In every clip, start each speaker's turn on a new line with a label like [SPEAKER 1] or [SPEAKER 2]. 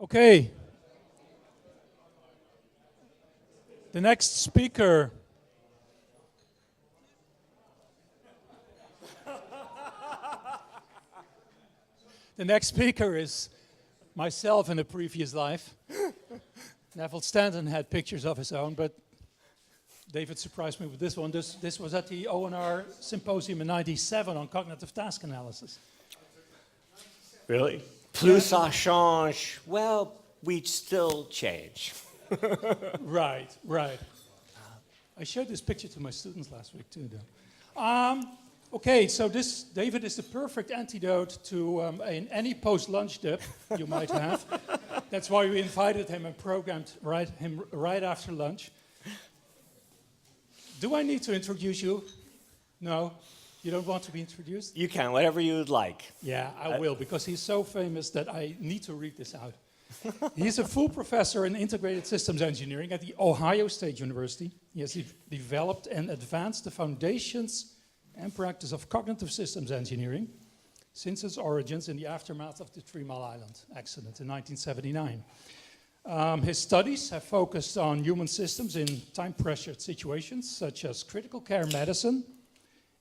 [SPEAKER 1] Okay, the next speaker. The next speaker is myself in a previous life. Neville Stanton had pictures of his own, but David surprised me with this one. This was at the ONR symposium in '97 on cognitive task analysis.
[SPEAKER 2] Really? Plus ça change. Well, we still change.
[SPEAKER 1] Right. I showed this picture to my students last week too, though. Okay, so this, David, is the perfect antidote to any post-lunch dip you might have. That's why we invited him and programmed him right after lunch. Do I need to introduce you? No? You don't want to be introduced?
[SPEAKER 2] You can, whatever you would like.
[SPEAKER 1] Yeah, I will, because he's so famous that I need to read this out. He's a full professor in integrated systems engineering at the Ohio State University. He has developed and advanced the foundations and practice of cognitive systems engineering since its origins in the aftermath of the 3 Mile Island accident in 1979. His studies have focused on human systems in time-pressured situations such as critical care medicine,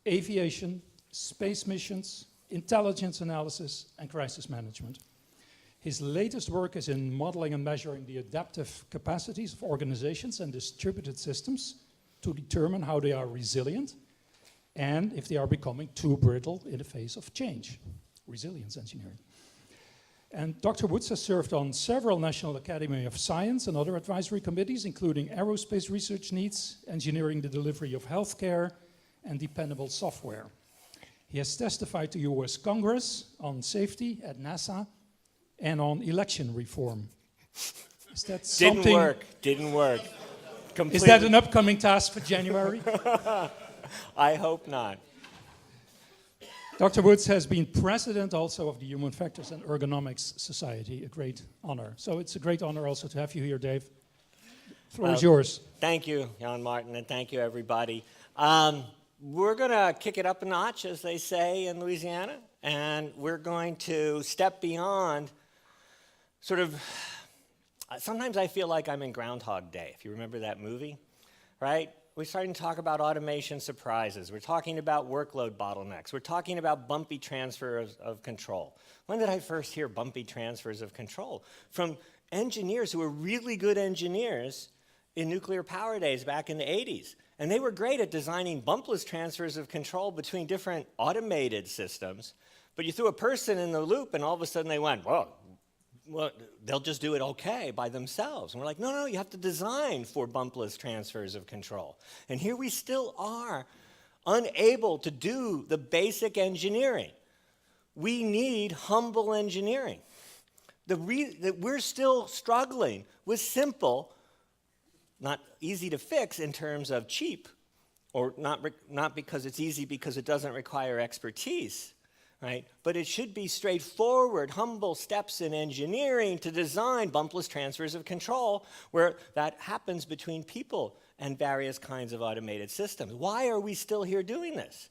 [SPEAKER 1] aviation, space missions, intelligence analysis, and crisis management. His latest work is in modeling and measuring the adaptive capacities of organizations and distributed systems to determine how they are resilient and if they are becoming too brittle in the face of change. Resilience engineering. And Dr. Woods has served on several National Academy of Science and other advisory committees, including aerospace research needs, engineering the delivery of healthcare, and dependable software. He has testified to US Congress on safety at NASA and on election reform. Is that something?
[SPEAKER 2] Didn't work. Completely.
[SPEAKER 1] Is that an upcoming task for January?
[SPEAKER 2] I hope not.
[SPEAKER 1] Dr. Woods has been president also of the Human Factors and Ergonomics Society, a great honor. So it's a great honor also to have you here, Dave. The floor is yours.
[SPEAKER 2] Thank you, Jan Martin, and thank you, everybody. We're going to kick it up a notch, as they say in Louisiana, and we're going to step beyond sometimes I feel like I'm in Groundhog Day, if you remember that movie, right? We're starting to talk about automation surprises. We're talking about workload bottlenecks. We're talking about bumpy transfers of control. When did I first hear bumpy transfers of control? From engineers who were really good engineers in nuclear power days back in the 80s. And they were great at designing bumpless transfers of control between different automated systems. But you threw a person in the loop and all of a sudden they went, well, they'll just do it okay by themselves. And we're like, no, you have to design for bumpless transfers of control. And here we still are, unable to do the basic engineering. We need humble engineering. We're still struggling with simple, not easy to fix in terms of cheap, or not because it's easy because it doesn't require expertise. Right? But it should be straightforward, humble steps in engineering to design bumpless transfers of control where that happens between people and various kinds of automated systems. Why are we still here doing this?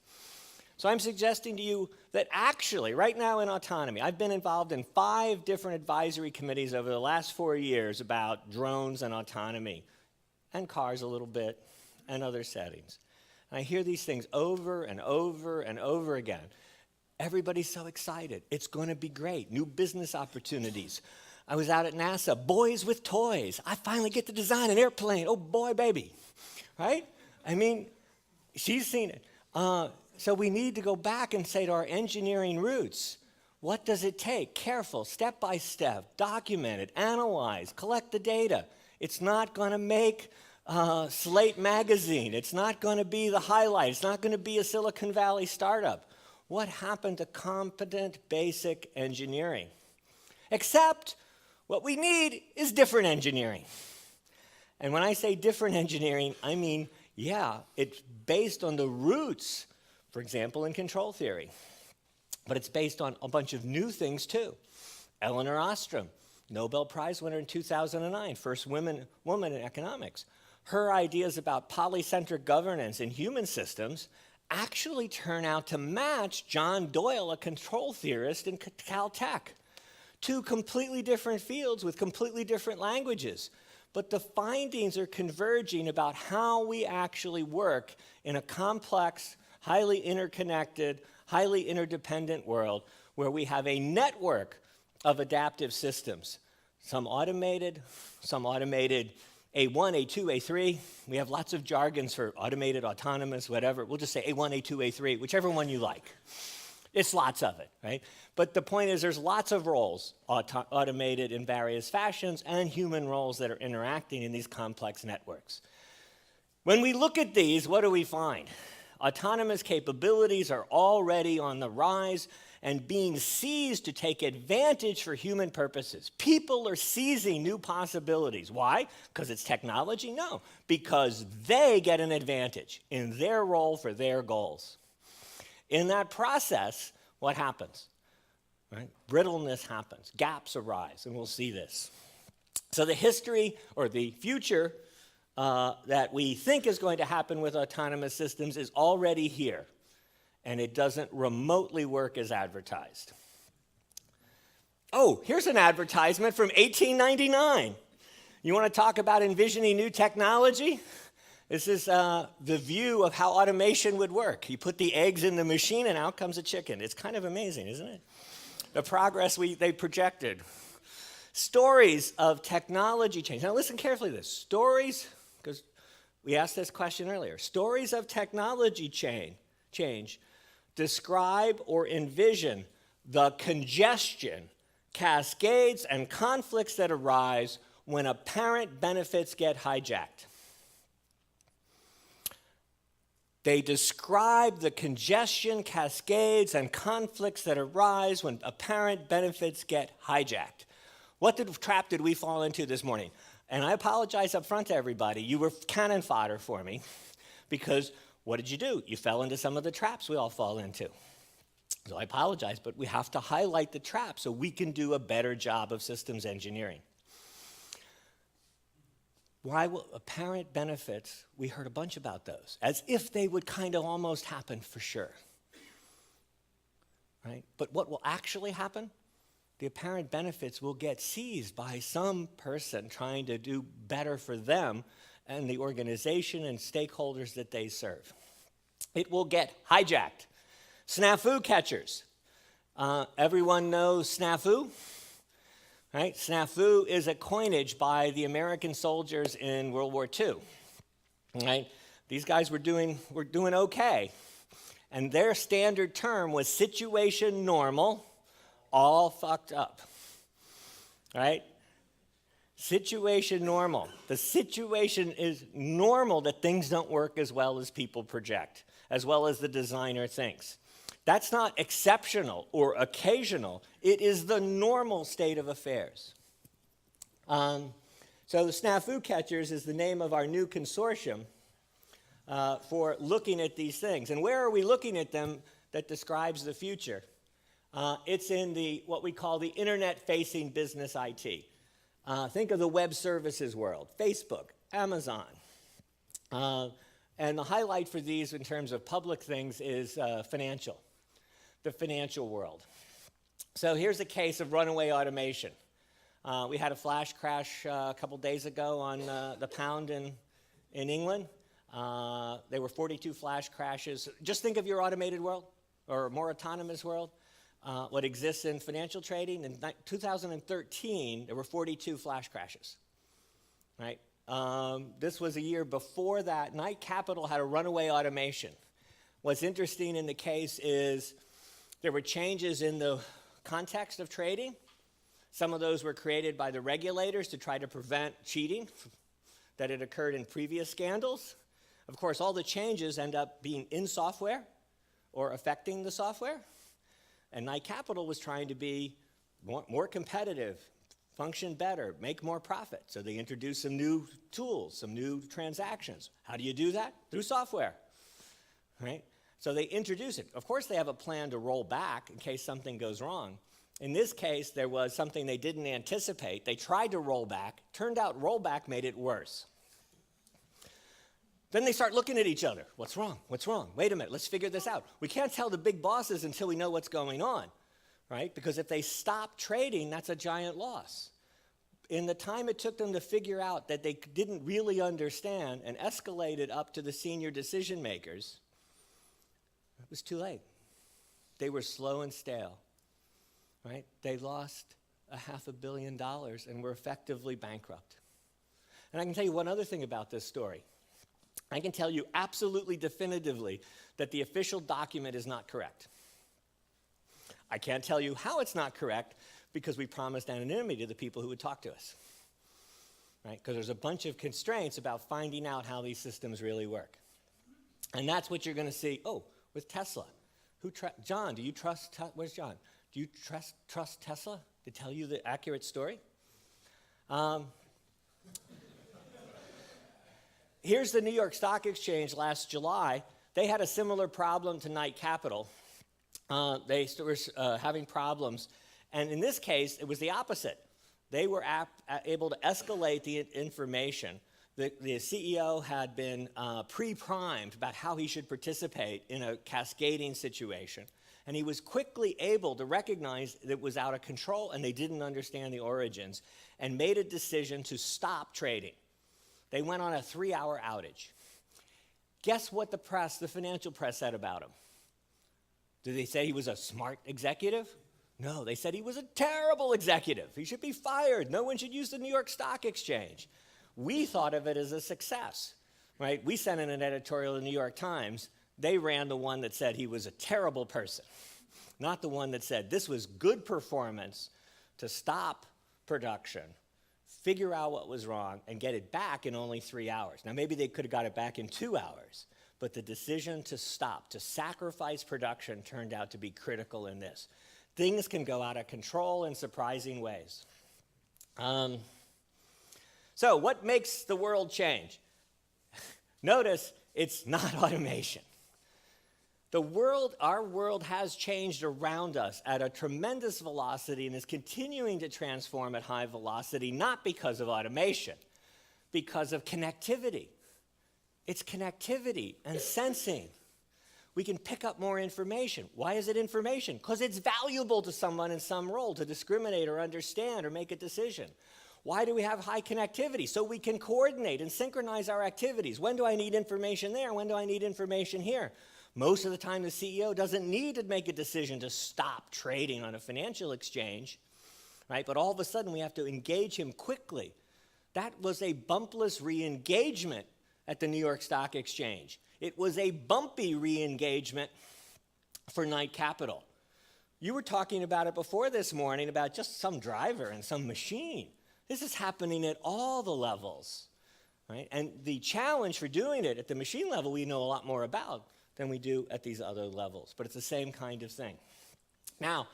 [SPEAKER 2] So I'm suggesting to you that actually, right now in autonomy, I've been involved in 5 different advisory committees over the last 4 years about drones and autonomy, and cars a little bit, and other settings. And I hear these things over and over and over again. Everybody's so excited. It's going to be great. New business opportunities. I was out at NASA. Boys with toys. I finally get to design an airplane. Oh, boy, baby. Right? I mean, she's seen it. So we need to go back and say to our engineering roots, what does it take? Careful, step by step, document it, analyze, collect the data. It's not going to make Slate magazine. It's not going to be the highlight. It's not going to be a Silicon Valley startup. What happened to competent basic engineering? Except what we need is different engineering. And when I say different engineering, I mean, it's based on the roots, for example, in control theory. But it's based on a bunch of new things too. Elinor Ostrom, Nobel Prize winner in 2009, first woman in economics. Her ideas about polycentric governance in human systems actually turn out to match John Doyle, a control theorist in Caltech. Two completely different fields with completely different languages. But the findings are converging about how we actually work in a complex, highly interconnected, highly interdependent world where we have a network of adaptive systems. Some automated A1, A2, A3. We have lots of jargons for automated, autonomous, whatever. We'll just say A1, A2, A3, whichever one you like. It's lots of it, right? But the point is there's lots of roles automated in various fashions and human roles that are interacting in these complex networks. When we look at these, what do we find? Autonomous capabilities are already on the rise and being seized to take advantage for human purposes. People are seizing new possibilities. Why? Because it's technology? No, because they get an advantage in their role for their goals. In that process, what happens? Right? Brittleness happens, gaps arise, and we'll see this. So the history or the future that we think is going to happen with autonomous systems is already here, and it doesn't remotely work as advertised. Oh, here's an advertisement from 1899. You want to talk about envisioning new technology? This is the view of how automation would work. You put the eggs in the machine and out comes a chicken. It's kind of amazing, isn't it? The progress they projected. Stories of technology change. Now listen carefully to this. Stories, because we asked this question earlier. Stories of technology change describe or envision the congestion, cascades, and conflicts that arise when apparent benefits get hijacked. They describe the congestion, cascades, and conflicts that arise when apparent benefits get hijacked. What trap did we fall into this morning? And I apologize up front to everybody. You were cannon fodder for me because what did you do? You fell into some of the traps we all fall into. So I apologize, but we have to highlight the traps so we can do a better job of systems engineering. Why will apparent benefits, we heard a bunch about those, as if they would kind of almost happen for sure. Right? But what will actually happen? The apparent benefits will get seized by some person trying to do better for them and the organization and stakeholders that they serve. It will get hijacked. Snafu catchers. Everyone knows snafu? Right? Snafu is a coinage by the American soldiers in World War II. Right? These guys were doing okay. And their standard term was situation normal, all fucked up. Right? Situation normal. The situation is normal that things don't work as well as people project, as well as the designer thinks. That's not exceptional or occasional. It is the normal state of affairs. So the Snafu Catchers is the name of our new consortium for looking at these things. And where are we looking at them that describes the future? It's in what we call the internet-facing business IT. Think of the web services world, Facebook, Amazon. And the highlight for these in terms of public things is financial. The financial world. So here's a case of runaway automation. We had a flash crash a couple days ago on the pound in England. There were 42 flash crashes. Just think of your automated world or more autonomous world. What exists in financial trading. In 2013, there were 42 flash crashes. Right? This was a year before that. Knight Capital had a runaway automation. What's interesting in the case is there were changes in the context of trading. Some of those were created by the regulators to try to prevent cheating that had occurred in previous scandals. Of course, all the changes end up being in software or affecting the software. And Knight Capital was trying to be more competitive, function better, make more profit. So they introduced some new tools, some new transactions. How do you do that? Through software, right? So they introduce it. Of course, they have a plan to roll back in case something goes wrong. In this case, there was something they didn't anticipate. They tried to roll back. Turned out rollback made it worse. Then they start looking at each other. What's wrong? What's wrong? Wait a minute. Let's figure this out. We can't tell the big bosses until we know what's going on. right? Because if they stop trading, that's a giant loss. In the time it took them to figure out that they didn't really understand and escalated up to the senior decision makers, it was too late. They were slow and stale, right? They lost $500 million and were effectively bankrupt. And I can tell you one other thing about this story. I can tell you absolutely definitively that the official document is not correct. I can't tell you how it's not correct because we promised anonymity to the people who would talk to us, right? Because there's a bunch of constraints about finding out how these systems really work. And that's what you're going to see, with Tesla. John, do you trust, where's John? Do you trust Tesla to tell you the accurate story? Here's the New York Stock Exchange last July. They had a similar problem to Knight Capital. They were having problems. And in this case, it was the opposite. They were able to escalate the information. The CEO had been pre-primed about how he should participate in a cascading situation. And he was quickly able to recognize that it was out of control and they didn't understand the origins and made a decision to stop trading. They went on a 3-hour outage. Guess what the financial press said about him? Did they say he was a smart executive? No, they said he was a terrible executive. He should be fired. No one should use the New York Stock Exchange. We thought of it as a success, right? We sent in an editorial to the New York Times. They ran the one that said he was a terrible person, not the one that said this was good performance to stop production, figure out what was wrong, and get it back in only 3 hours. Now, maybe they could have got it back in 2 hours, but the decision to stop, to sacrifice production, turned out to be critical in this. Things can go out of control in surprising ways. So what makes the world change? Notice it's not automation. Our world has changed around us at a tremendous velocity and is continuing to transform at high velocity, not because of automation, because of connectivity. It's connectivity and sensing. We can pick up more information. Why is it information? Because it's valuable to someone in some role to discriminate or understand or make a decision. Why do we have high connectivity? So we can coordinate and synchronize our activities. When do I need information there? When do I need information here? Most of the time, the CEO doesn't need to make a decision to stop trading on a financial exchange, right? But all of a sudden, we have to engage him quickly. That was a bumpless re-engagement at the New York Stock Exchange. It was a bumpy re-engagement for Knight Capital. You were talking about it before this morning, about just some driver and some machine. This is happening at all the levels, right? And the challenge for doing it at the machine level, we know a lot more about than we do at these other levels, but it's the same kind of thing. Now,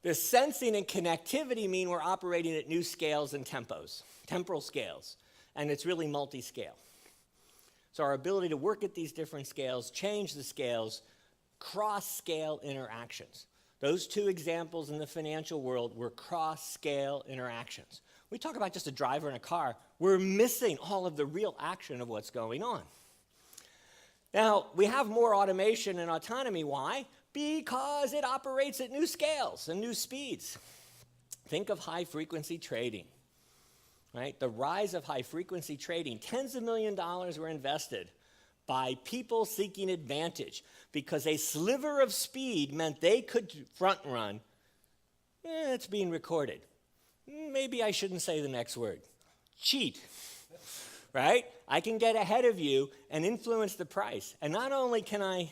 [SPEAKER 2] the sensing and connectivity mean we're operating at new scales and tempos, temporal scales, and it's really multi-scale. So our ability to work at these different scales, change the scales, cross-scale interactions. Those two examples in the financial world were cross-scale interactions. We talk about just a driver in a car. We're missing all of the real action of what's going on. Now, we have more automation and autonomy. Why? Because it operates at new scales and new speeds. Think of high-frequency trading. Right? The rise of high-frequency trading, tens of millions of dollars were invested by people seeking advantage because a sliver of speed meant they could front run. It's being recorded. Maybe I shouldn't say the next word. Cheat, right? I can get ahead of you and influence the price. And not only can I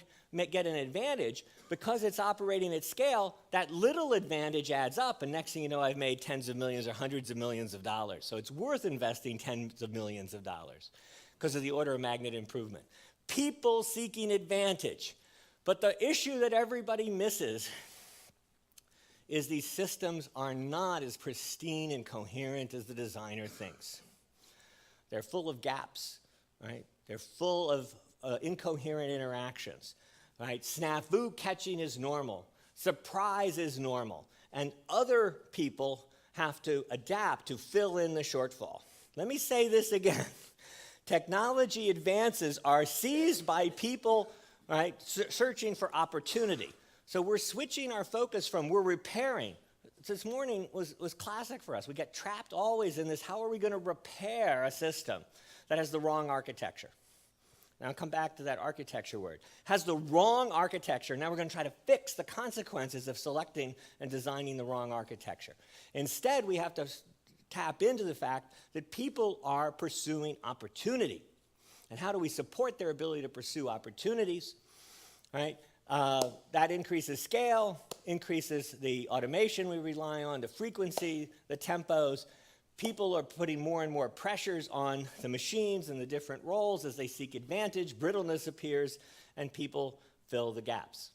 [SPEAKER 2] get an advantage, because it's operating at scale, that little advantage adds up, and next thing you know, I've made tens of millions or hundreds of millions of dollars. So it's worth investing tens of millions of dollars because of the order of magnitude improvement. People seeking advantage. But the issue that everybody misses is these systems are not as pristine and coherent as the designer thinks. They're full of gaps, right? They're full of incoherent interactions. Right? Snafu catching is normal. Surprise is normal. And other people have to adapt to fill in the shortfall. Let me say this again. Technology advances are seized by people, right, searching for opportunity. So we're switching our focus from we're repairing. This morning was classic for us. We get trapped always in this, how are we going to repair a system that has the wrong architecture? Now I'll come back to that architecture word. Has the wrong architecture. Now we're going to try to fix the consequences of selecting and designing the wrong architecture. Instead, we have to tap into the fact that people are pursuing opportunity. And how do we support their ability to pursue opportunities? Right? That increases scale, increases the automation we rely on, the frequency, the tempos. People are putting more and more pressures on the machines and the different roles as they seek advantage. Brittleness appears, and people fill the gaps.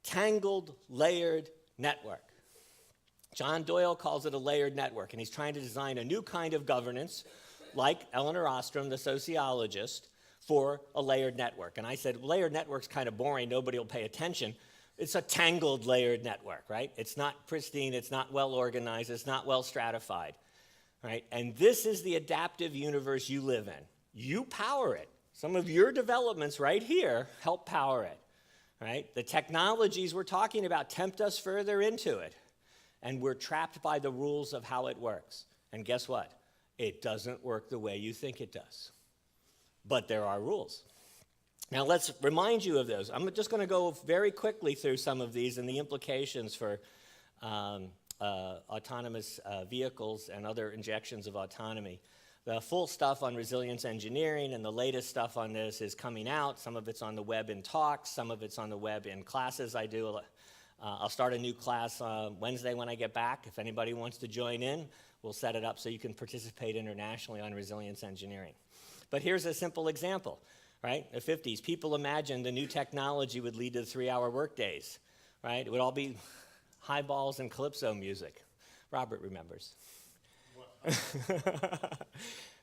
[SPEAKER 2] Tangled, layered network. John Doyle calls it a layered network, and he's trying to design a new kind of governance, like Elinor Ostrom, the sociologist, for a layered network. And I said, layered network's kind of boring, nobody will pay attention. It's a tangled layered network, right? It's not pristine, it's not well organized, it's not well stratified, right? And this is the adaptive universe you live in. You power it. Some of your developments right here help power it, right? The technologies we're talking about tempt us further into it, and we're trapped by the rules of how it works. And guess what? It doesn't work the way you think it does. But there are rules. Now let's remind you of those. I'm just going to go very quickly through some of these and the implications for autonomous vehicles and other injections of autonomy. The full stuff on resilience engineering and the latest stuff on this is coming out. Some of it's on the web in talks, some of it's on the web in classes I do. I'll start a new class Wednesday when I get back. If anybody wants to join in, we'll set it up so you can participate internationally on resilience engineering. But here's a simple example. Right? The 50s, people imagined the new technology would lead to 3-hour workdays, right? It would all be highballs and calypso music. Robert remembers.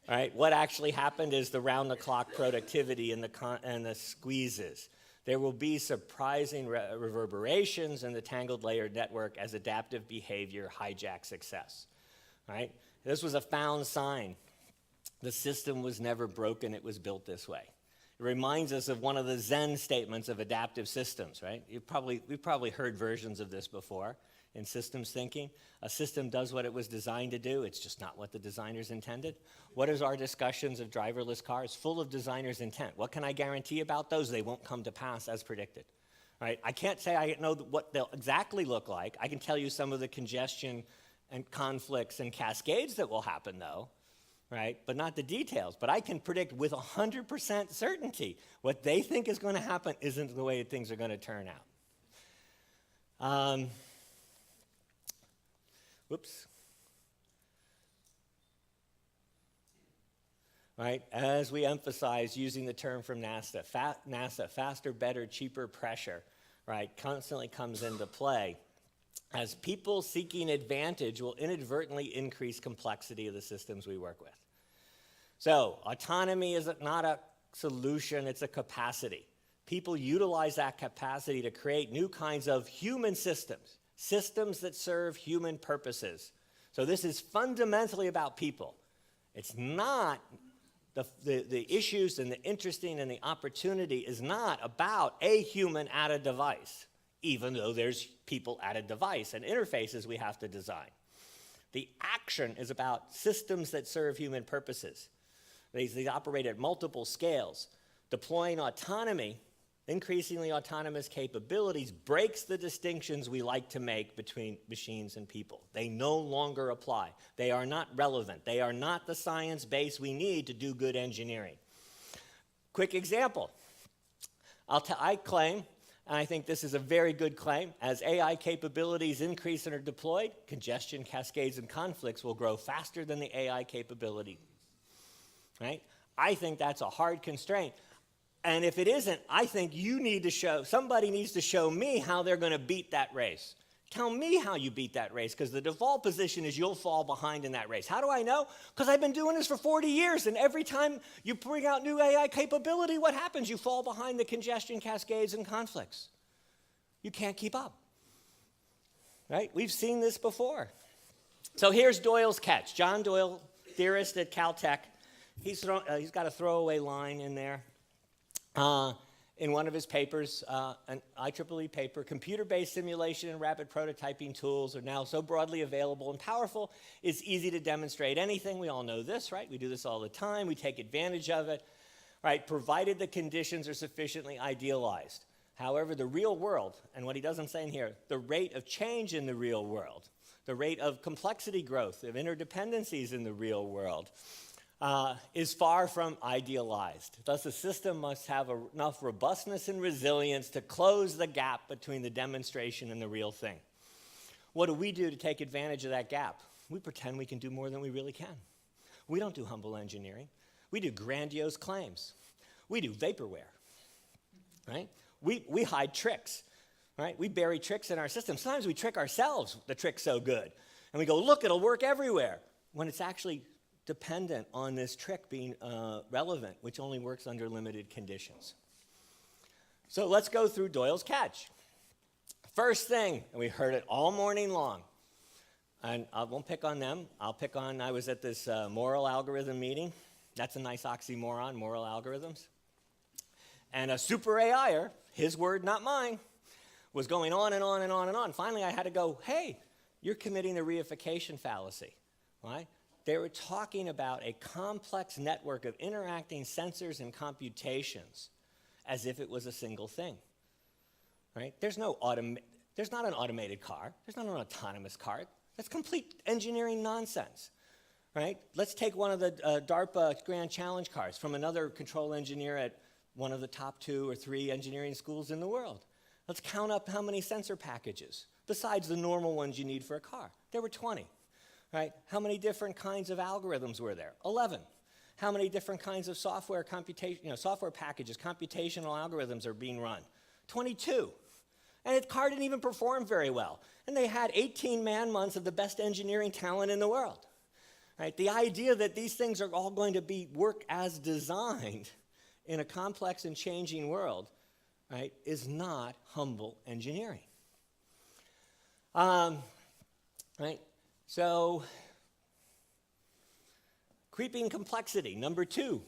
[SPEAKER 2] Right? What actually happened is the round-the-clock productivity and the squeezes. There will be surprising reverberations in the tangled layered network as adaptive behavior hijacks success. Right? This was a found sign. The system was never broken, it was built this way. It reminds us of one of the Zen statements of adaptive systems, right? We've probably heard versions of this before in systems thinking. A system does what it was designed to do. It's just not what the designers intended. What is our discussions of driverless cars? Full of designers' intent. What can I guarantee about those? They won't come to pass as predicted, right? I can't say I know what they'll exactly look like. I can tell you some of the congestion and conflicts and cascades that will happen, though. Right? But not the details. But I can predict with 100% certainty what they think is going to happen isn't the way things are going to turn out. Whoops. Right? As we emphasize using the term from NASA, faster, better, cheaper pressure, right, constantly comes into play. As people seeking advantage will inadvertently increase complexity of the systems we work with. So, autonomy is not a solution, it's a capacity. People utilize that capacity to create new kinds of human systems, systems that serve human purposes. So this is fundamentally about people. It's not, the issues and the interesting and the opportunity is not about a human at a device, even though there's people at a device and interfaces we have to design. The action is about systems that serve human purposes. They operate at multiple scales. Deploying autonomy, increasingly autonomous capabilities, breaks the distinctions we like to make between machines and people. They no longer apply. They are not relevant. They are not the science base we need to do good engineering. Quick example. I claim, and I think this is a very good claim, as AI capabilities increase and are deployed, congestion, cascades, and conflicts will grow faster than the AI capability. Right? I think that's a hard constraint. And if it isn't, I think somebody needs to show me how they're going to beat that race. Tell me how you beat that race, because the default position is you'll fall behind in that race. How do I know? Because I've been doing this for 40 years, and every time you bring out new AI capability, what happens? You fall behind the congestion, cascades, and conflicts. You can't keep up. Right? We've seen this before. So here's Doyle's catch. John Doyle, theorist at Caltech, he's got a throwaway line in there. in one of his papers, an IEEE paper, computer-based simulation and rapid prototyping tools are now so broadly available and powerful, it's easy to demonstrate anything. We all know this, right? We do this all the time. We take advantage of it, right? Provided the conditions are sufficiently idealized. However, the real world, and what he doesn't say in here, the rate of change in the real world, the rate of complexity growth, of interdependencies in the real world, is far from idealized. Thus, the system must have enough robustness and resilience to close the gap between the demonstration and the real thing. What do we do to take advantage of that gap? We pretend we can do more than we really can. We don't do humble engineering. We do grandiose claims. We do vaporware, right? We hide tricks, right? We bury tricks in our system. Sometimes we trick ourselves, the trick's so good. And we go, look, it'll work everywhere, when it's actually dependent on this trick being relevant, which only works under limited conditions. So let's go through Doyle's catch. First thing, and we heard it all morning long, and I won't pick on them. I'll pick on, I was at this moral algorithm meeting. That's a nice oxymoron, moral algorithms. And a super AIer, his word, not mine, was going on and on and on and on. Finally, I had to go, hey, you're committing the reification fallacy, right? They were talking about a complex network of interacting sensors and computations as if it was a single thing, right? There's not an automated car. There's not an autonomous car. That's complete engineering nonsense, right? Let's take one of the DARPA Grand Challenge cars from another control engineer at one of the top 2 or 3 engineering schools in the world. Let's count up how many sensor packages, besides the normal ones you need for a car. There were 20. Right? How many different kinds of algorithms were there? 11. How many different kinds of software software packages, computational algorithms are being run? 22. And the car didn't even perform very well. And they had 18 man-months of the best engineering talent in the world. Right? The idea that these things are all going to work as designed in a complex and changing world, right, is not humble engineering. Right? So, creeping complexity, number 2.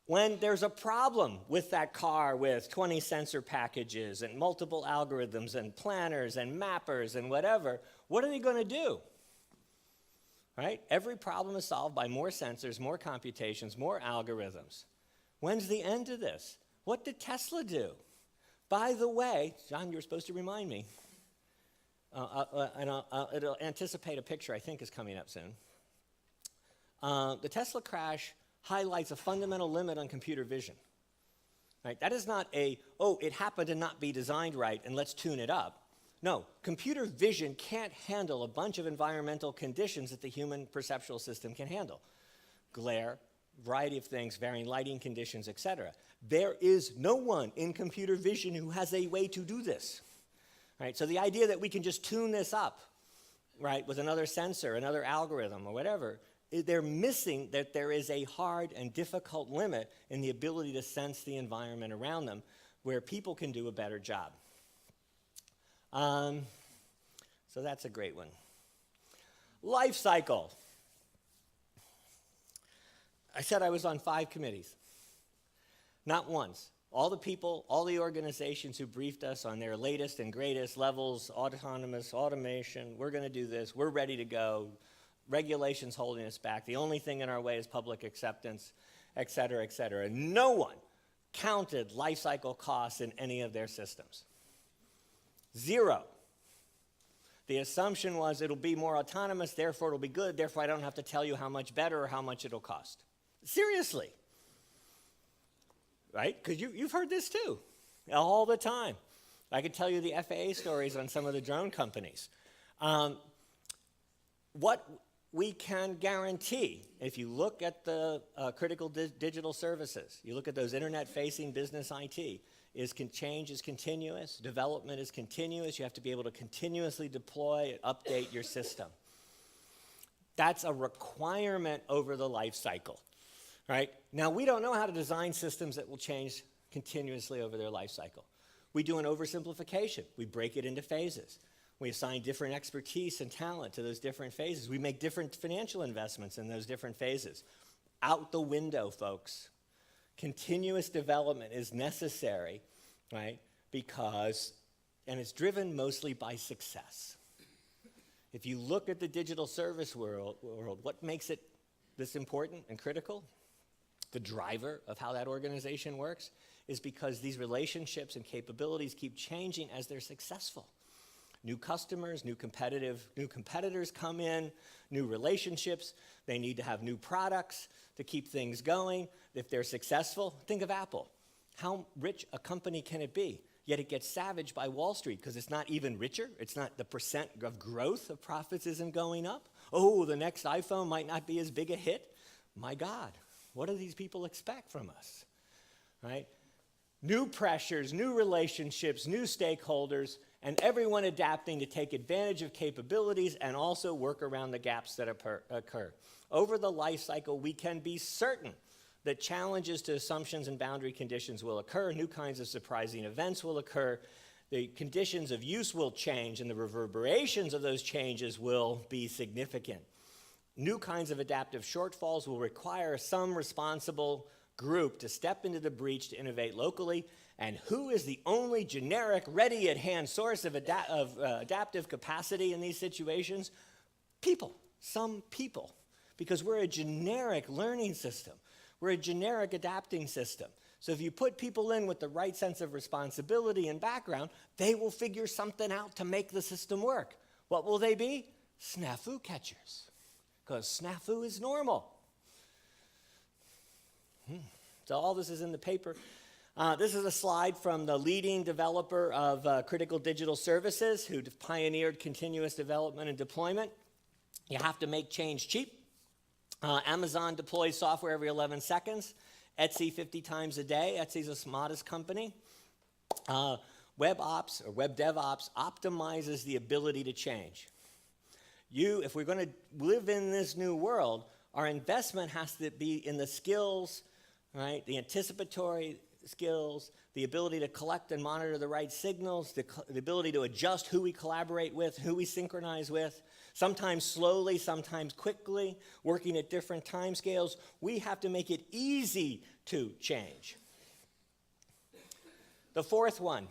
[SPEAKER 2] When there's a problem with that car with 20 sensor packages and multiple algorithms and planners and mappers and whatever, what are they going to do? Right? Every problem is solved by more sensors, more computations, more algorithms. When's the end of this? What did Tesla do? By the way, John, you were supposed to remind me. It'll anticipate a picture I think is coming up soon. The Tesla crash highlights a fundamental limit on computer vision. Right? That is not it happened to not be designed right and let's tune it up. No, computer vision can't handle a bunch of environmental conditions that the human perceptual system can handle. Glare, variety of things, varying lighting conditions, etc. There is no one in computer vision who has a way to do this. Right? So the idea that we can just tune this up, right, with another sensor, another algorithm, or whatever, they're missing that there is a hard and difficult limit in the ability to sense the environment around them where people can do a better job. So that's a great one. Life cycle. I said I was on 5 committees. Not once. All the people, all the organizations who briefed us on their latest and greatest levels, autonomous, automation, we're going to do this, we're ready to go, regulations holding us back, the only thing in our way is public acceptance, et cetera, et cetera. No one counted life cycle costs in any of their systems. 0. The assumption was it'll be more autonomous, therefore it'll be good, therefore I don't have to tell you how much better or how much it'll cost. Seriously. Right? Because you've heard this too, all the time. I could tell you the FAA stories on some of the drone companies. What we can guarantee, if you look at the critical digital services, you look at those internet-facing business IT, change is continuous, development is continuous, you have to be able to continuously deploy and update your system. That's a requirement over the life cycle. Right? Now, we don't know how to design systems that will change continuously over their life cycle. We do an oversimplification. We break it into phases. We assign different expertise and talent to those different phases. We make different financial investments in those different phases. Out the window, folks. continuous development is necessary, right? Because, and it's driven mostly by success. If you look at the digital service world, what makes it this important and critical? The driver of how that organization works is because these relationships and capabilities keep changing as they're successful. New customers, new competitors come in, new relationships. They need to have new products to keep things going. If they're successful, think of Apple. How rich a company can it be? Yet it gets savaged by Wall Street because it's not even richer. It's not the percent of growth of profits isn't going up. Oh, the next iPhone might not be as big a hit. My God, what do these people expect from us, right? New pressures, new relationships, new stakeholders, and everyone adapting to take advantage of capabilities and also work around the gaps that occur. Over the life cycle, we can be certain that challenges to assumptions and boundary conditions will occur, new kinds of surprising events will occur, the conditions of use will change, and the reverberations of those changes will be significant. New kinds of adaptive shortfalls will require some responsible group to step into the breach to innovate locally. And who is the only generic, ready-at-hand source of adaptive capacity in these situations? People, some people, because we're a generic learning system. We're a generic adapting system. So if you put people in with the right sense of responsibility and background, they will figure something out to make the system work. What will they be? Snafu catchers, because snafu is normal. So all this is in the paper. This is a slide from the leading developer of critical digital services who pioneered continuous development and deployment. You have to make change cheap. Amazon deploys software every 11 seconds. Etsy 50 times a day. Etsy's a modest company. Web ops or web DevOps optimizes the ability to change. If we're going to live in this new world, our investment has to be in the skills, right? The anticipatory skills, the ability to collect and monitor the right signals, the ability to adjust who we collaborate with, who we synchronize with, sometimes slowly, sometimes quickly, working at different time scales. We have to make it easy to change. The fourth one,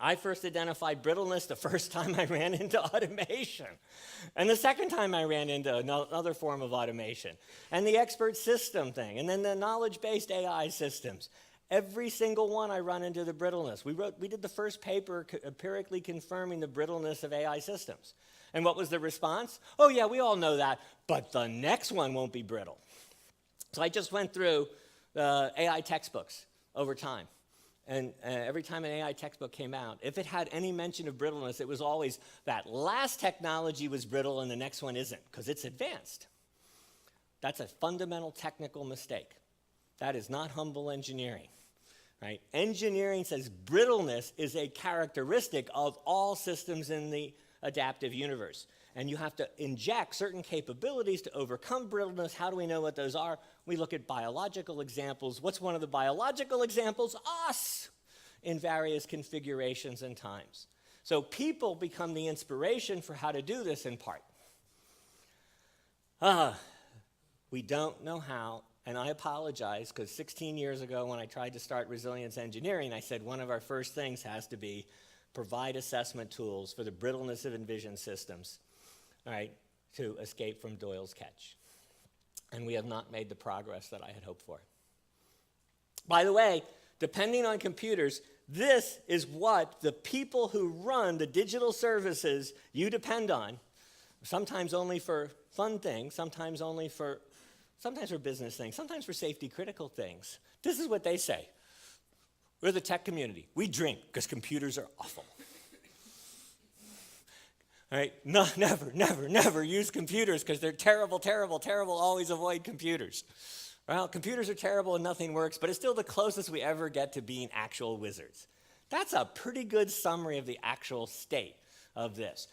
[SPEAKER 2] I first identified brittleness the first time I ran into automation. And the second time I ran into another form of automation. And the expert system thing. And then the knowledge-based AI systems. Every single one I run into the brittleness. We did the first paper empirically confirming the brittleness of AI systems. And what was the response? Oh yeah, we all know that, but the next one won't be brittle. So I just went through the AI textbooks over time. And every time an AI textbook came out, if it had any mention of brittleness, it was always that last technology was brittle and the next one isn't, because it's advanced. That's a fundamental technical mistake. That is not humble engineering, right? Engineering says brittleness is a characteristic of all systems in the adaptive universe. And you have to inject certain capabilities to overcome brittleness. How do we know what those are? We look at biological examples. What's one of the biological examples? Us, in various configurations and times. So people become the inspiration for how to do this in part. We don't know how, and I apologize, because 16 years ago when I tried to start resilience engineering, I said one of our first things has to be provide assessment tools for the brittleness of envisioned systems, all right, to escape from Doyle's catch. And we have not made the progress that I had hoped for. By the way, depending on computers, this is what the people who run the digital services you depend on, sometimes only for fun things, sometimes for business things, sometimes for safety critical things. This is what they say. We're the tech community. We drink because computers are awful. All right? No, never use computers because they're terrible, terrible, terrible. Always avoid computers. Well, computers are terrible and nothing works, but it's still the closest we ever get to being actual wizards. That's a pretty good summary of the actual state of this.